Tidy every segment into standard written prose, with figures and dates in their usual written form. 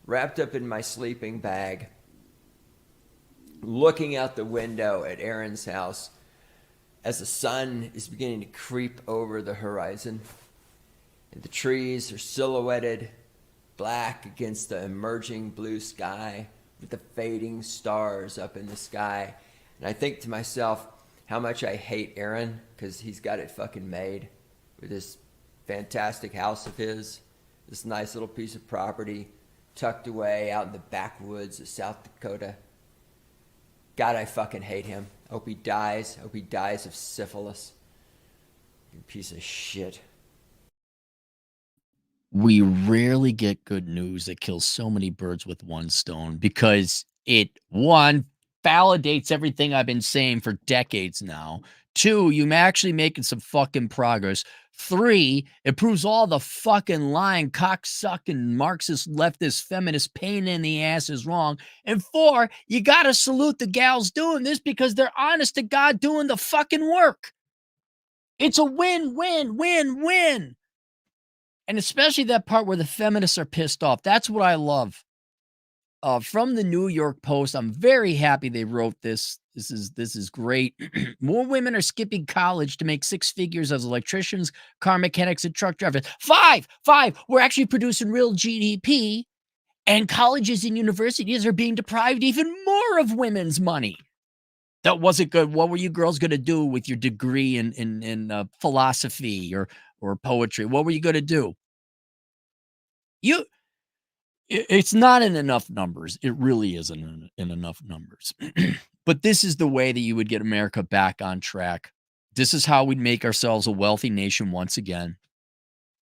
wrapped up in my sleeping bag, looking out the window at Aaron's house as the sun is beginning to creep over the horizon. And the trees are silhouetted black against the emerging blue sky with the fading stars up in the sky. And I think to myself how much I hate Aaron because he's got it fucking made with this fantastic house of his, this nice little piece of property tucked away out in the backwoods of South Dakota. God, I fucking hate him. I hope he dies. I hope he dies of syphilis. You piece of shit. We rarely get good news that kills so many birds with one stone because it, one, validates everything I've been saying for decades now. Two, you're actually making some fucking progress. Three, it proves all the fucking lying, cocksucking, Marxist, leftist, feminist pain in the ass is wrong. And four, you gotta salute the gals doing this because they're honest to God doing the fucking work. It's a win, win, win, win. And especially that part where the feminists are pissed off. That's what I love. From the New York Post, I'm very happy they wrote this. This is great. More women are skipping college to make six figures as electricians, car mechanics, and truck drivers. Five. We're actually producing real GDP, and colleges and universities are being deprived even more of women's money. That wasn't good. What were you girls going to do with your degree in philosophy or poetry? What were you going to do? You it's not in enough numbers. It really isn't in enough numbers. But this is the way that you would get America back on track. This is how we'd make ourselves a wealthy nation once again.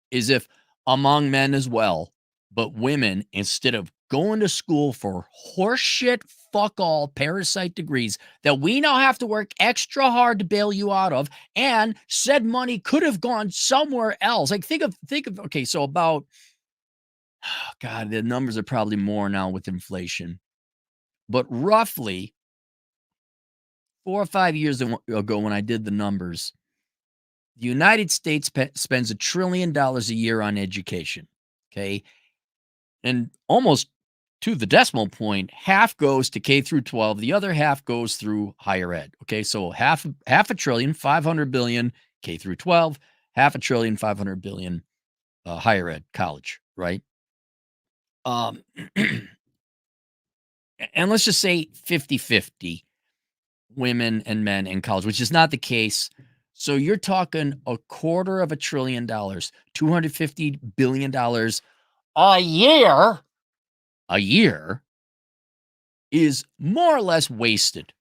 Is if among men as well, but women, instead of going to school for horseshit, fuck all parasite degrees that we now have to work extra hard to bail you out of, and said money could have gone somewhere else. Like think of okay, so about God, the numbers are probably more now with inflation, but roughly 4 or 5 years ago, when I did the numbers, the United States spends $1 trillion a year on education. Okay. And almost to the decimal point, half goes to K through 12. The other half goes through higher ed. Okay. So half a trillion, 500 billion K through 12, half a trillion, 500 billion higher ed, college. Right. Um, and let's just say 50-50 women and men in college, which is not the case. So you're talking $250 billion, $250 billion a year is more or less wasted.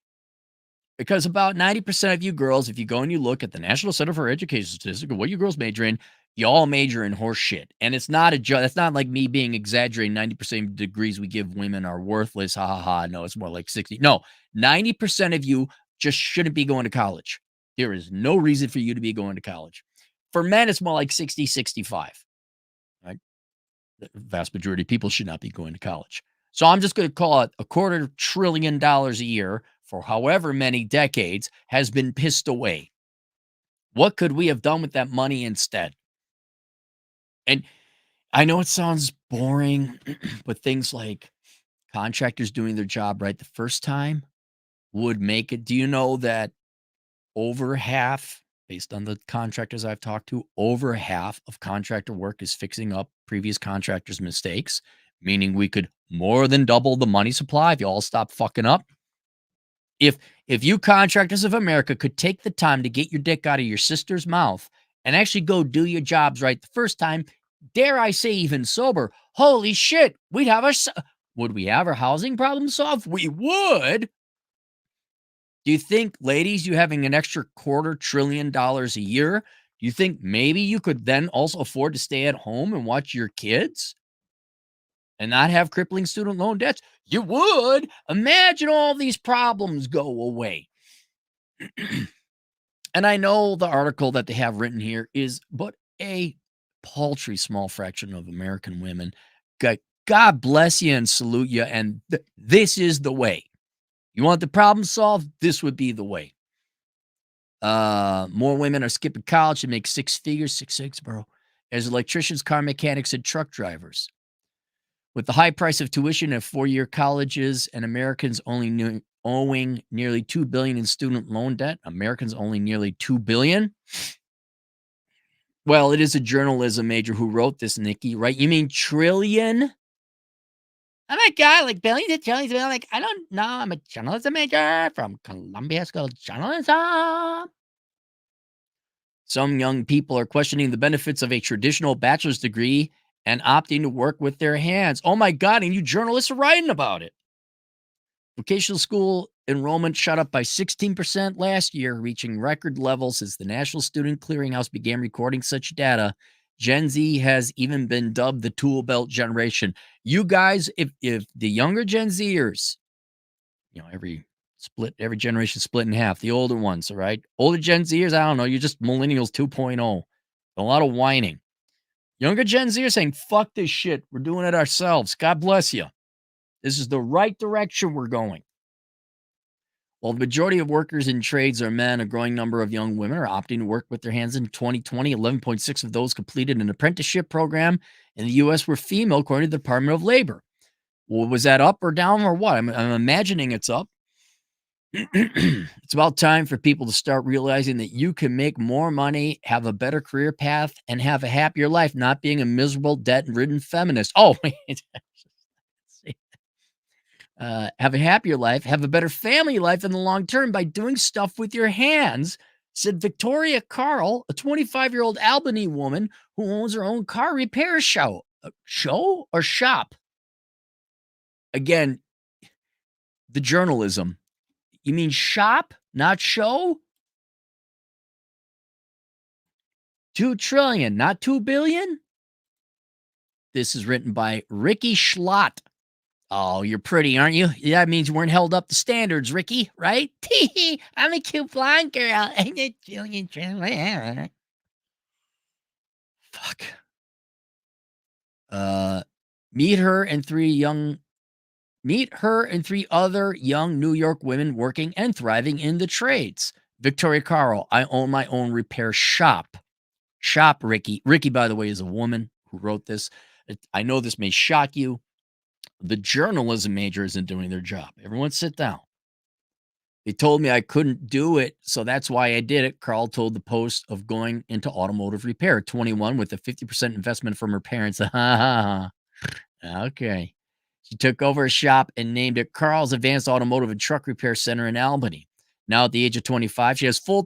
Because about 90% of you girls, if you go and you look at the National Center for Education Statistics, what you girls major in, you all major in horse shit. And it's not that's not like me being exaggerating. 90% of degrees we give women are worthless. Ha ha ha. No, it's more like 60. No, 90% of you just shouldn't be going to college. There is no reason for you to be going to college. For men, it's more like 60, 65. Right? The vast majority of people should not be going to college. So I'm just going to call it $250 billion a year for however many decades has been pissed away. What could we have done with that money instead? And I know it sounds boring, but things like contractors doing their job right the first time would make it. Do you know that over half, based on the contractors I've talked to, over half of contractor work is fixing up previous contractors' mistakes, meaning we could more than double the money supply if you all stop fucking up? If you contractors of America could take the time to get your dick out of your sister's mouth and actually go do your jobs right the first time, dare I say even sober, holy shit, would we have our housing problem solved? We would. Do you think, ladies, you having an extra $250 billion a year, do you think maybe you could then also afford to stay at home and watch your kids and not have crippling student loan debts? You would. Imagine all these problems go away. And I know the article that they have written here is but a paltry small fraction of American women. God bless you and salute you. And this is the way. You want the problem solved? This would be the way. More women are skipping college to make six figures, bro, as electricians, car mechanics, and truck drivers. With the high price of tuition at four-year colleges and Americans owing nearly $2 billion in student loan debt, Americans only nearly $2 billion. Well, it is a journalism major who wrote this, Nikki, right? You mean trillion? Oh my God, like billions and trillions. I'm like, I don't know. I'm a journalism major from Columbia School of Journalism. Some young people are questioning the benefits of a traditional bachelor's degree and opting to work with their hands. Oh my God, and you journalists are writing about it. Vocational school enrollment shot up by 16% last year, reaching record levels as the National Student Clearinghouse began recording such data. Gen Z has even been dubbed the tool belt generation. You guys, if the younger Gen Zers, every generation split in half, the older ones, all right? Older Gen Zers, I don't know, you're just millennials 2.0. A lot of whining. Younger Gen Z are saying, fuck this shit. We're doing it ourselves. God bless you. This is the right direction we're going. While the majority of workers in trades are men, a growing number of young women are opting to work with their hands. In 2020, 11.6 of those completed an apprenticeship program in the U.S. were female, according to the Department of Labor. Well, was that up or down or what? I'm imagining it's up. It's about time for people to start realizing that you can make more money, have a better career path, and have a happier life, not being a miserable, debt-ridden feminist. Oh, wait. Have a happier life, have a better family life in the long term by doing stuff with your hands, said Victoria Carl, a 25-year-old Albany woman who owns her own car repair show. Show or shop? Again, the journalism. You mean shop, not show? 2 trillion, not 2 billion? This is written by Ricky Schlott. Oh, you're pretty, aren't you? Yeah, that means you weren't held up to standards, Ricky, right? I'm a cute blonde girl. Fuck. Uh, meet her and three other young New York women working and thriving in the trades. Victoria Carl, I own my own repair shop. Shop, Ricky. Ricky, by the way, is a woman who wrote this. I know this may shock you. The journalism major isn't doing their job. Everyone sit down. They told me I couldn't do it, so that's why I did it. Carl told the Post of going into automotive repair. 21 with a 50% investment from her parents. Okay. She took over a shop and named it Carl's Advanced Automotive and Truck Repair Center in Albany. Now at the age of 25, she has four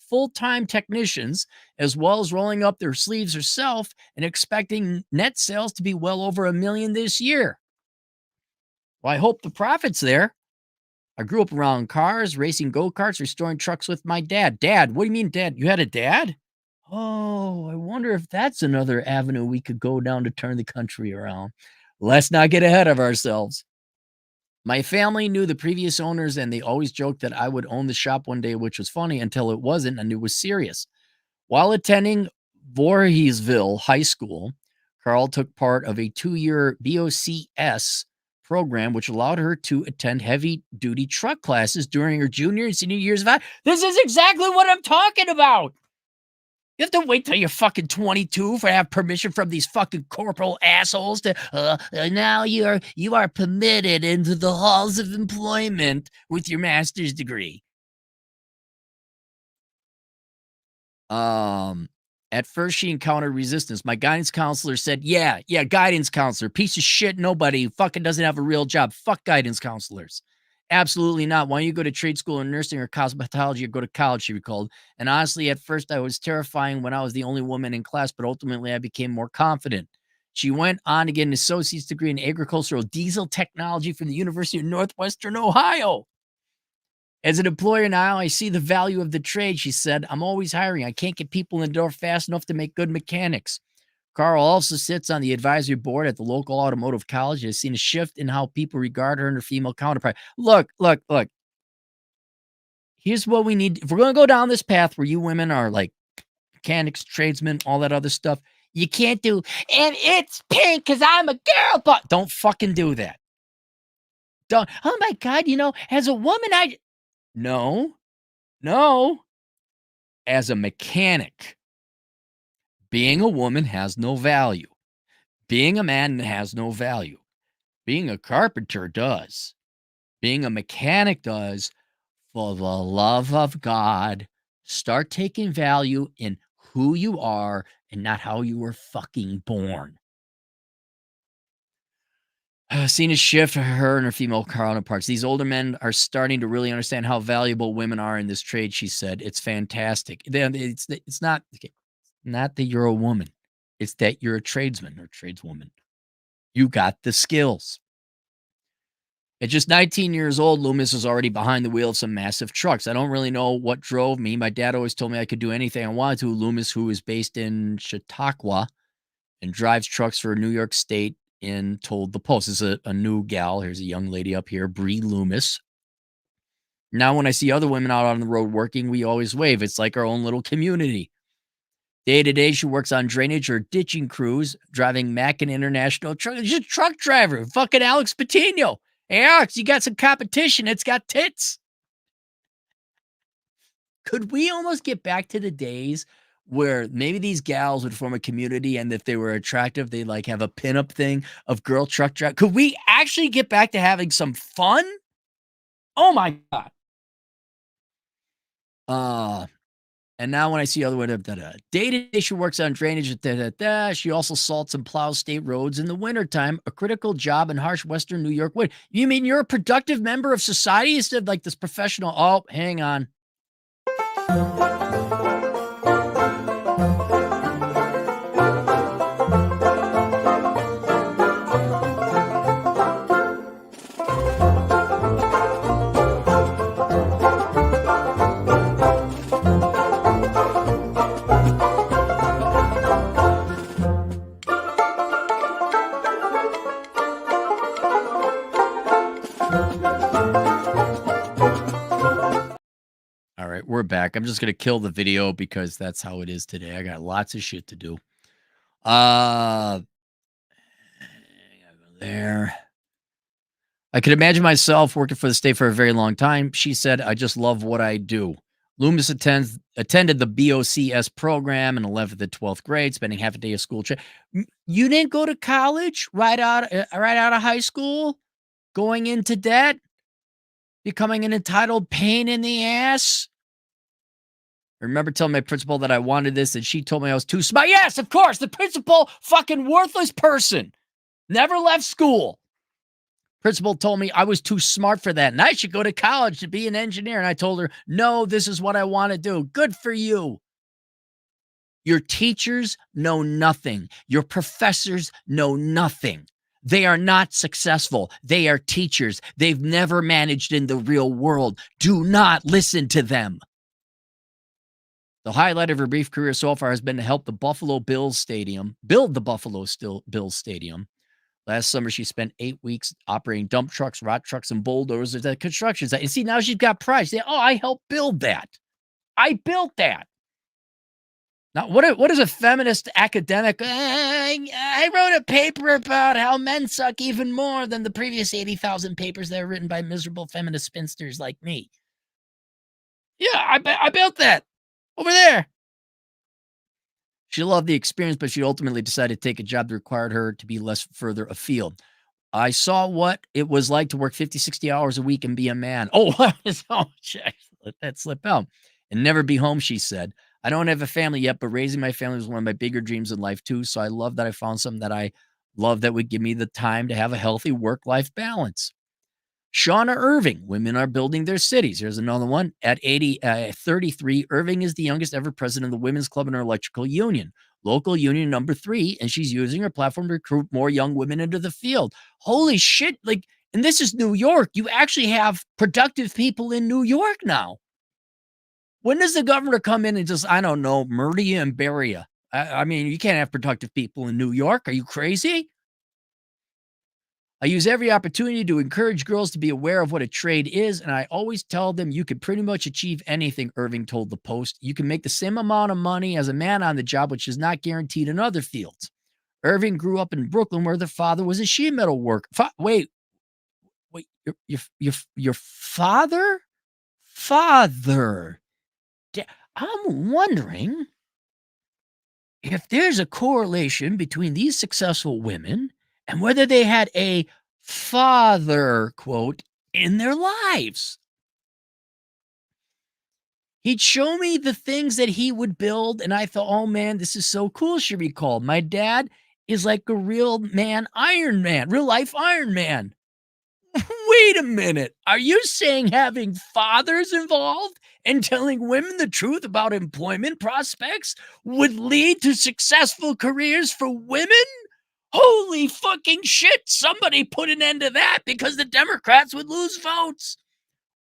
full-time technicians, as well as rolling up their sleeves herself and expecting net sales to be well over $1 million this year. Well, I hope the profit's there. I grew up around cars, racing go-karts, restoring trucks with my dad. Dad? What do you mean, Dad? You had a dad? Oh, I wonder if that's another avenue we could go down to turn the country around. Let's not get ahead of ourselves. My family knew the previous owners, and they always joked that I would own the shop one day, which was funny until it wasn't, and it was serious. While attending Voorheesville High School, Carl took part of a 2-year BOCS program, which allowed her to attend heavy-duty truck classes during her junior and senior years of life. This is exactly what I'm talking about. You have to wait till you're fucking 22 for have permission from these fucking corporal assholes to now you are permitted into the halls of employment with your master's degree. At first she encountered resistance. My guidance counselor said, yeah, guidance counselor, piece of shit, nobody fucking doesn't have a real job. Fuck guidance counselors. Absolutely not. Why don't you go to trade school in nursing or cosmetology or go to college, she recalled. And honestly, at first I was terrifying when I was the only woman in class, but ultimately I became more confident. She went on to get an associate's degree in agricultural diesel technology from the University of Northwestern Ohio. As an employer now, I see the value of the trade, she said. I'm always hiring. I can't get people in the door fast enough to make good mechanics. Carl also sits on the advisory board at the local automotive college and has seen a shift in how people regard her and her female counterpart. Look. Here's what we need. If we're going to go down this path where you women are like mechanics, tradesmen, all that other stuff, you can't do, and it's pink because I'm a girl, but don't fucking do that. Don't, oh my God, as a woman, no. As a mechanic, being a woman has no value. Being a man has no value. Being a carpenter does. Being a mechanic does. For the love of God, start taking value in who you are and not how you were fucking born. Seen a shift for her and her female counterparts. These older men are starting to really understand how valuable women are in this trade, she said. It's fantastic. It's not okay, not that you're a woman. It's that you're a tradesman or tradeswoman. You got the skills. At just 19 years old, Loomis was already behind the wheel of some massive trucks. I don't really know what drove me. My dad always told me I could do anything I wanted to. Loomis, who is based in Chautauqua and drives trucks for New York State, and told the Post. This is a new gal. Here's a young lady up here, Brie Lumis. Now, when I see other women out on the road working, we always wave. It's like our own little community. Day to day, she works on drainage or ditching crews, driving Mackin International truck. She's a truck driver, fucking Alex Patino. Hey, Alex, you got some competition. It's got tits. Could we almost get back to the days where maybe these gals would form a community, and if they were attractive, they like have a pinup thing of girl truck drive? Could we actually get back to having some fun? Oh my God. And now when I see other women, day to day, she works on drainage. She also salts and plows state roads in the wintertime, a critical job in harsh Western New York wind. You mean you're a productive member of society instead of like this professional? Oh, hang on. All right, we're back. I'm just gonna kill the video because that's how it is today. I got lots of shit to do. Uh there. I could imagine myself working for the state for a very long time. She said, I just love what I do. Loomis attended the BOCS program in 11th and 12th grade, spending half a day of school. You didn't go to college right out of high school, going into debt, becoming an entitled pain in the ass. I remember telling my principal that I wanted this, and she told me I was too smart. Yes, of course, the principal, fucking worthless person, never left school. Principal told me I was too smart for that and I should go to college to be an engineer. And I told her, no, this is what I want to do. Good for you. Your teachers know nothing. Your professors know nothing. They are not successful. They are teachers. They've never managed in the real world. Do not listen to them. The highlight of her brief career so far has been to help the Buffalo Bills Stadium, build the Bills Stadium. Last summer, she spent 8 weeks operating dump trucks, rock trucks, and bulldozers at construction site. And see, now she's got pride. She's, oh, I helped build that. I built that. Now, what is a feminist academic? I wrote a paper about how men suck even more than the previous 80,000 papers that were written by miserable feminist spinsters like me. Yeah, I built that over there. She loved the experience, but she ultimately decided to take a job that required her to be less further afield. I saw what it was like to work 50, 60 hours a week and be a man. Oh, let that slip out. And never be home, she said. I don't have a family yet, but raising my family was one of my bigger dreams in life, too. So I love that I found something that I love that would give me the time to have a healthy work-life balance. Shauna Irving, women are building their cities. Here's another one. At 33, Irving is the youngest ever president of the Women's Club in her electrical union, local union number 3, and she's using her platform to recruit more young women into the field. Holy shit. Like, and this is New York. You actually have productive people in New York now. When does the governor come in and just, I don't know, murder you and bury you? I mean, you can't have productive people in New York. Are you crazy? I use every opportunity to encourage girls to be aware of what a trade is, and I always tell them you can pretty much achieve anything, Irving told the Post. You can make the same amount of money as a man on the job, which is not guaranteed in other fields. Irving grew up in Brooklyn, where their father was a sheet metal worker. Wait, your father? Father. I'm wondering if there's a correlation between these successful women and whether they had a father, quote, in their lives. He'd show me the things that he would build, and I thought, "Oh, man, this is so cool," she recalled. "My dad is like a real man Iron Man, real life Iron Man." Wait a minute. Are you saying having fathers involved and telling women the truth about employment prospects would lead to successful careers for women? Holy fucking shit. Somebody put an end to that because the Democrats would lose votes.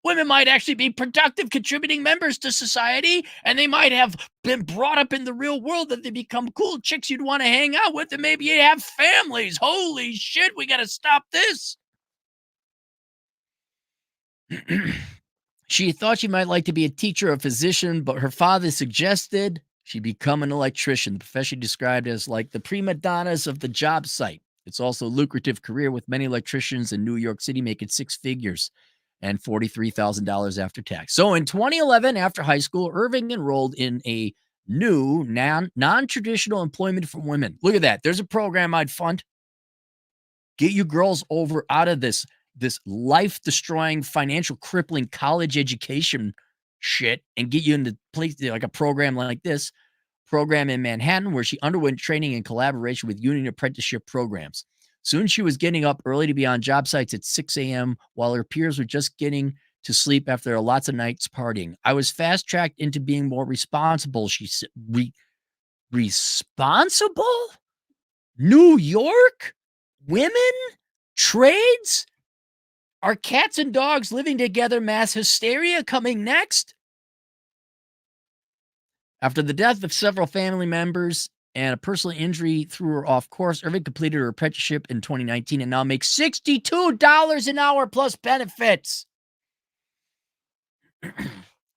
Women might actually be productive, contributing members to society, and they might have been brought up in the real world that they become cool chicks you'd want to hang out with, and maybe you have families. Holy shit, we got to stop this. She thought she might like to be a teacher or a physician, but her father suggested she become an electrician, the profession described as like the prima donnas of the job site. It's also a lucrative career with many electricians in New York City making six figures and $43,000 after tax. So in 2011, after high school, Irving enrolled in a new non-traditional employment for women. Look at that. There's a program I'd fund. Get you girls over out of this life-destroying, financial crippling college education shit and get you into place like a program like this program in Manhattan where she underwent training in collaboration with union apprenticeship programs. Soon she was getting up early to be on job sites at 6 a.m. while her peers were just getting to sleep after lots of nights partying. I was fast-tracked into being more responsible, she said. Responsible? New York? Women? Trades? Are cats and dogs living together mass hysteria coming next? After the death of several family members and a personal injury threw her off course, Irving completed her apprenticeship in 2019 and now makes $62 an hour plus benefits.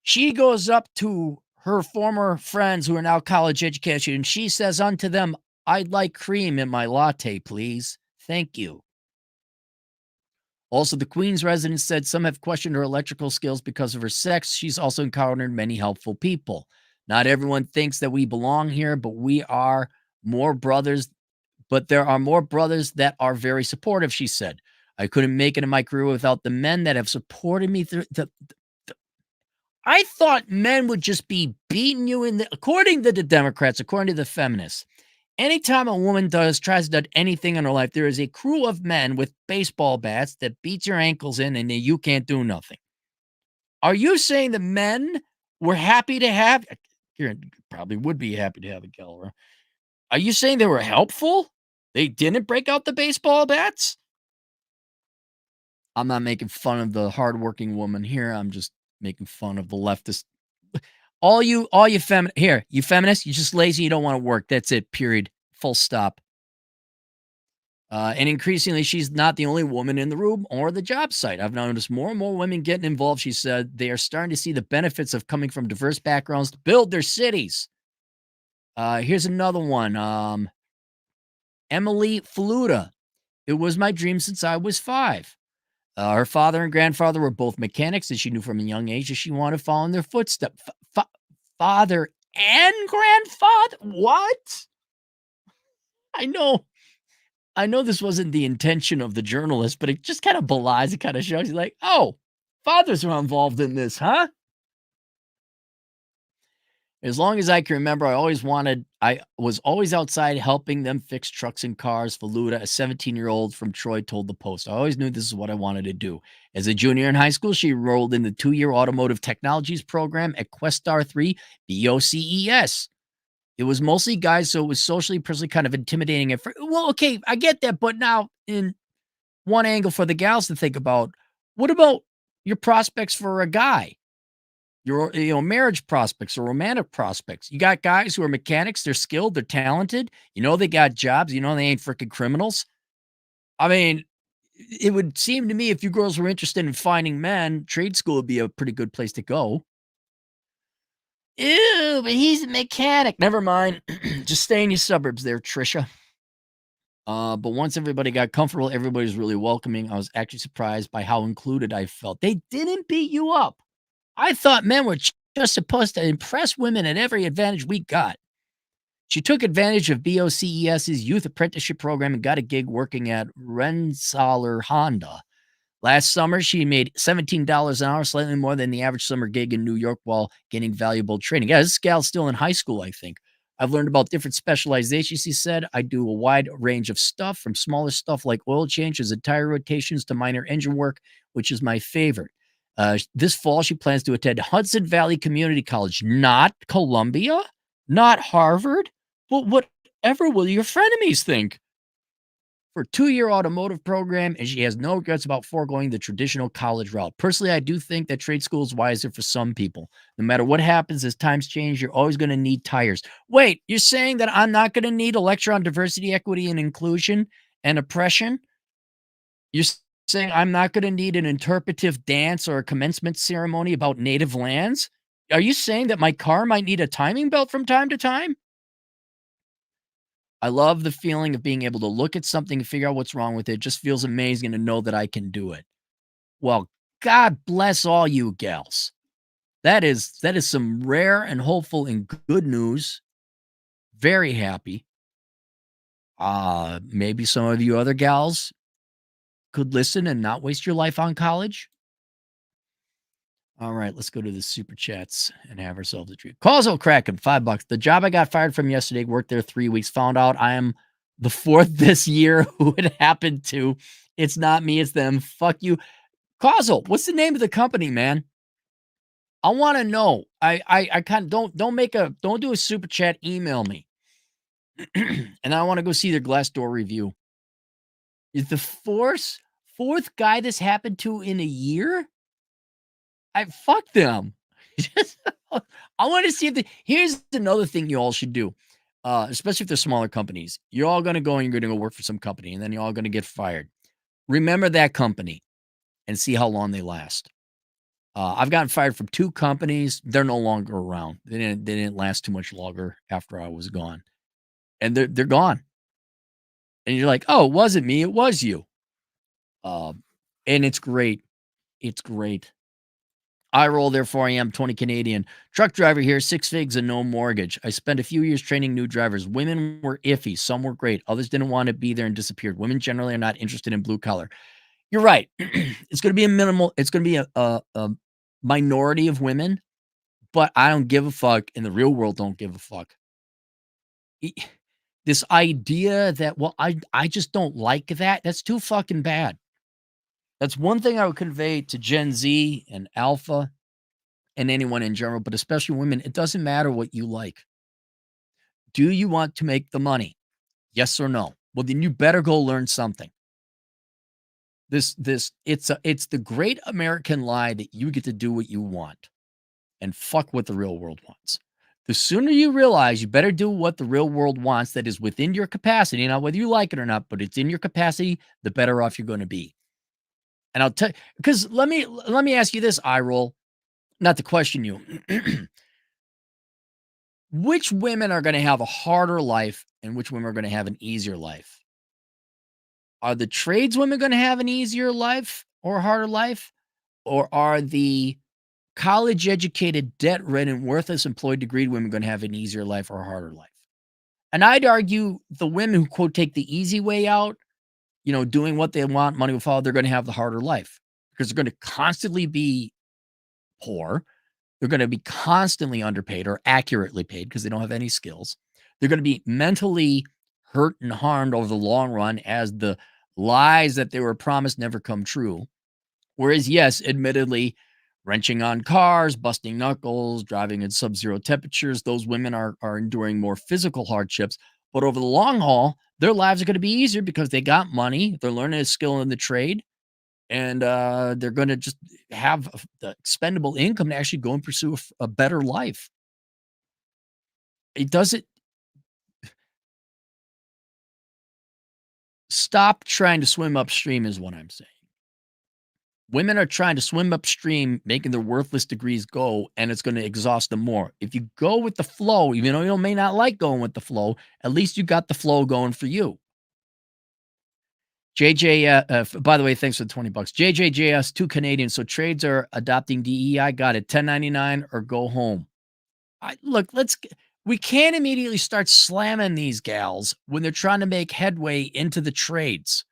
She goes up to her former friends who are now college educated, and she says unto them, "I'd like cream in my latte, please. Thank you." Also, the Queen's residence said some have questioned her electrical skills because of her sex. She's also encountered many helpful people. Not everyone thinks that we belong here, but we are more brothers. But there are more brothers that are very supportive, she said. I couldn't make it in my career without the men that have supported me through I thought men would just be beating you in the, according to the Democrats, according to the feminists. Anytime a woman tries to do anything in her life, there is a crew of men with baseball bats that beats your ankles in and you can't do nothing. Are you saying the men were happy to have, Kieran probably would be happy to have a gal around. Are you saying they were helpful? They didn't break out the baseball bats? I'm not making fun of the hardworking woman here. I'm just making fun of the leftist. All you feminists, you're just lazy, you don't want to work. That's it, period. Full stop. And increasingly, she's not the only woman in the room or the job site. I've noticed more and more women getting involved. She said they are starting to see the benefits of coming from diverse backgrounds to build their cities. Here's another one. Emily Fuda. It was my dream since I was 5. Her father and grandfather were both mechanics, and she knew from a young age that she wanted to follow in their footsteps. Father and grandfather? What? I know this wasn't the intention of the journalist, but it just kind of belies, it kind of shows you like, oh, fathers are involved in this, huh? As long as I can remember, I was always outside helping them fix trucks and cars. Faluda, a 17-year-old from Troy, told the Post. I always knew this is what I wanted to do. As a junior in high school, she enrolled in the 2-year automotive technologies program at Questar 3 BOCES. It was mostly guys, so it was socially, personally kind of intimidating at first. Well, okay, I get that, but now in one angle for the gals to think about, what about your prospects for a guy? Your, marriage prospects or romantic prospects. You got guys who are mechanics, they're skilled, they're talented, they got jobs, they ain't freaking criminals. I mean, it would seem to me if you girls were interested in finding men, trade school would be a pretty good place to go. Ew, but he's a mechanic. Never mind. Just stay in your suburbs there, Trisha. But once everybody got comfortable, everybody was really welcoming. I was actually surprised by how included I felt. They didn't beat you up. I thought men were just supposed to impress women at every advantage we got. She took advantage of BOCES's youth apprenticeship program and got a gig working at Rensselaer Honda. Last summer, she made $17 an hour, slightly more than the average summer gig in New York while getting valuable training. Yeah, this gal's still in high school, I think. I've learned about different specializations, he said. I do a wide range of stuff, from smaller stuff like oil changes and tire rotations to minor engine work, which is my favorite. This fall, she plans to attend Hudson Valley Community College, not Columbia, not Harvard, but whatever will your frenemies think? For a 2-year automotive program, and she has no regrets about foregoing the traditional college route. Personally, I do think that trade school is wiser for some people. No matter what happens as times change, you're always going to need tires. Wait, you're saying that I'm not going to need a lecture on diversity, equity, and inclusion and oppression? You're saying I'm not going to need an interpretive dance or a commencement ceremony about native lands? Are you saying that my car might need a timing belt from time to time? I love the feeling of being able to look at something and figure out what's wrong with it. It just feels amazing to know that I can do it. Well, God bless all you gals. That is some rare and hopeful and good news. Very happy. Maybe some of you other gals could listen and not waste your life on college. All right, let's go to the super chats and have ourselves a treat. Causal Kraken, $5. The job I got fired from yesterday, worked there 3 weeks, found out I am the fourth this year who it happened to. It's not me, it's them. Fuck you. Causal, what's the name of the company, man? I want to know. I kind of don't do a super chat, email me. And I want to go see their Glassdoor review. Is the fourth guy this happened to in a year? Fuck them. I want to see if here's another thing you all should do. Especially if they're smaller companies. You're all gonna go and you're gonna go work for some company, and then you're all gonna get fired. Remember that company and see how long they last. I've gotten fired from 2 companies. They're no longer around. They didn't last too much longer after I was gone. And they're gone. And you're like, "Oh, it wasn't me, it was you." And it's great. It's great. I roll, therefore I am 20 Canadian. Truck driver here, 6 figs and no mortgage. I spent a few years training new drivers. Women were iffy. Some were great. Others didn't want to be there and disappeared. Women generally are not interested in blue collar. You're right. It's going to be it's going to be a minority of women, but I don't give a fuck. And the real world don't give a fuck. This idea that, well, I just don't like that. That's too fucking bad. That's one thing I would convey to Gen Z and Alpha and anyone in general, but especially women. It doesn't matter what you like. Do you want to make the money? Yes or no? Well, then you better go learn something. It's the great American lie that you get to do what you want and fuck what the real world wants. The sooner you realize you better do what the real world wants that is within your capacity, not whether you like it or not, but it's in your capacity, the better off you're going to be. And I'll tell you, because let me ask you this, eye roll, not to question you. Which women are going to have a harder life and which women are going to have an easier life? Are the tradeswomen going to have an easier life or a harder life? Or are the college educated, debt ridden, worthless, employed, degreed women going to have an easier life or a harder life? And I'd argue the women who, quote, take the easy way out, doing what they want, money will follow, they're going to have the harder life because they're going to constantly be poor. They're going to be constantly underpaid or accurately paid because they don't have any skills. They're going to be mentally hurt and harmed over the long run as the lies that they were promised never come true. Whereas, yes, admittedly, wrenching on cars, busting knuckles, driving in sub-zero temperatures, those women are enduring more physical hardships. But over the long haul, their lives are going to be easier because they got money. They're learning a skill in the trade. And they're going to just have the expendable income to actually go and pursue a better life. It doesn't stop trying to swim upstream is what I'm saying. Women are trying to swim upstream, making their worthless degrees go, and it's going to exhaust them more. If you go with the flow, even though you may not like going with the flow, at least you got the flow going for you. JJ, by the way, thanks for the $20. JJJS, 2 Canadians. So trades are adopting DEI. Got it. 1099 or go home. Look, We can't immediately start slamming these gals when they're trying to make headway into the trades.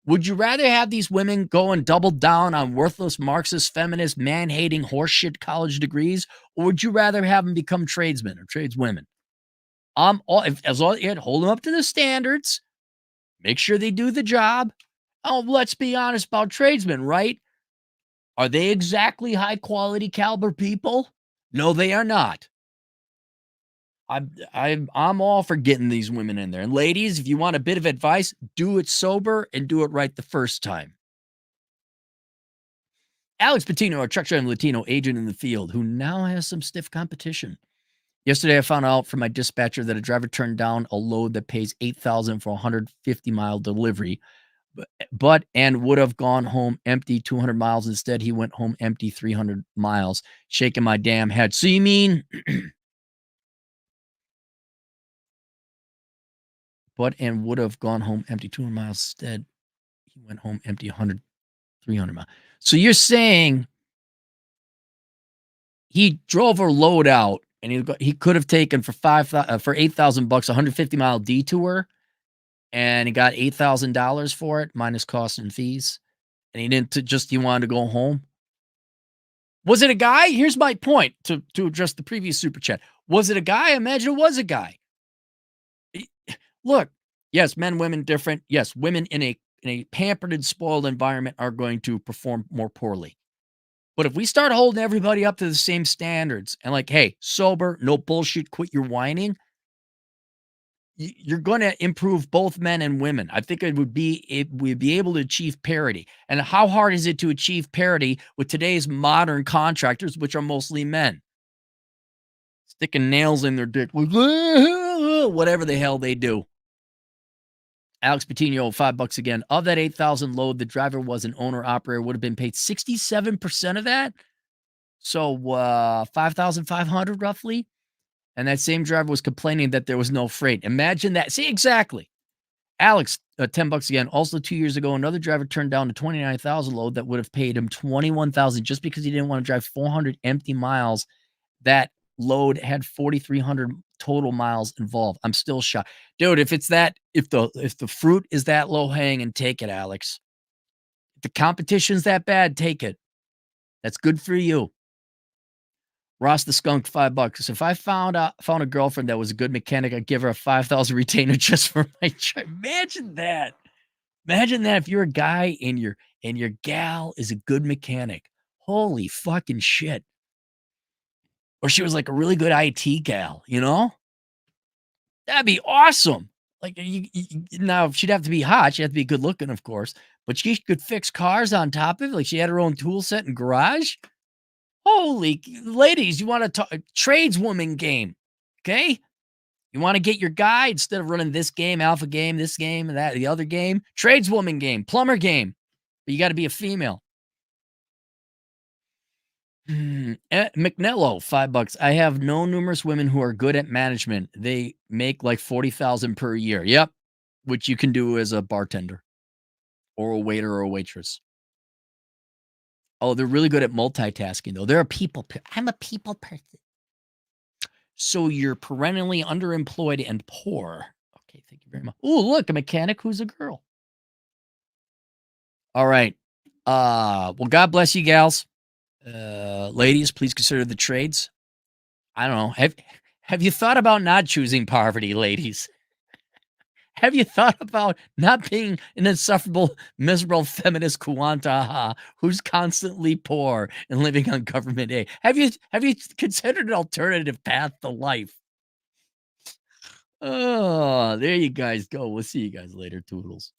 Would you rather have these women go and double down on worthless Marxist, feminist, man-hating horseshit college degrees, or would you rather have them become tradesmen or tradeswomen? I'm all if, as long yeah, hold them up to the standards, make sure they do the job. Oh, let's be honest about tradesmen, right? Are they exactly high quality caliber people? No, they are not. I'm all for getting these women in there. And ladies, if you want a bit of advice, do it sober and do it right the first time. Alex Patino, a truck driving Latino agent in the field, who now has some stiff competition. Yesterday, I found out from my dispatcher that a driver turned down a load that pays $8,000 for a 150-mile delivery, but and would have gone home empty 200 miles. Instead, he went home empty 300 miles, shaking my damn head. So you mean, but and would have gone home empty 200 miles. Instead, he went home empty 100, 300 miles. So you're saying he drove a load out and he could have taken for for $8,000 a 150-mile detour, and he got $8,000 for it minus costs and fees, and he didn't he wanted to go home. Was it a guy? Here's my point to address the previous super chat. Was it a guy? I imagine it was a guy. E- Look, yes, men, women different. Yes, women in a pampered and spoiled environment are going to perform more poorly. But if we start holding everybody up to the same standards and like, hey, sober, no bullshit, quit your whining, you're going to improve both men and women. I think we'd be able to achieve parity. And how hard is it to achieve parity with today's modern contractors, which are mostly men, sticking nails in their dick, whatever the hell they do. Alex Patino, $5 again. Of that 8,000 load, the driver was an owner operator, would have been paid 67% of that. So 5,500 roughly. And that same driver was complaining that there was no freight. Imagine that. See, exactly. Alex, $10 again. Also, 2 years ago, another driver turned down a 29,000 load that would have paid him 21,000 just because he didn't want to drive 400 empty miles. That load had 4,300 total miles involved. I'm still shocked. Dude, if the fruit is that low hanging, take it, Alex. If the competition's that bad, take it. That's good for you. Ross the Skunk, $5. If I found a girlfriend that was a good mechanic, I'd give her a 5,000 retainer just for my truck. Imagine that. Imagine that if you're a guy and your gal is a good mechanic. Holy fucking shit. Or she was like a really good IT gal, you know? That'd be awesome. Like now she'd have to be hot. She'd have to be good looking, of course, but she could fix cars on top of it. Like she had her own tool set and garage. Ladies, you want to talk tradeswoman game. Okay. You want to get your guy instead of running this game, alpha game, this game, and that, the other game, tradeswoman game, plumber game. But you got to be a female. McNello, $5. I have known numerous women who are good at management. They make like 40,000 per year. Yep. Which you can do as a bartender or a waiter or a waitress. Oh, they're really good at multitasking though. They're a I'm a people person. So you're perennially underemployed and poor. Okay, thank you very much. Oh, look, a mechanic who's a girl. All right. Well, God bless you, gals. Ladies, please consider the trades. I don't know. Have you thought about not choosing poverty, ladies? Have you thought about not being an insufferable, miserable feminist kuantaha who's constantly poor and living on government aid? Have you considered an alternative path to life? Oh, there you guys go. We'll see you guys later. Toodles.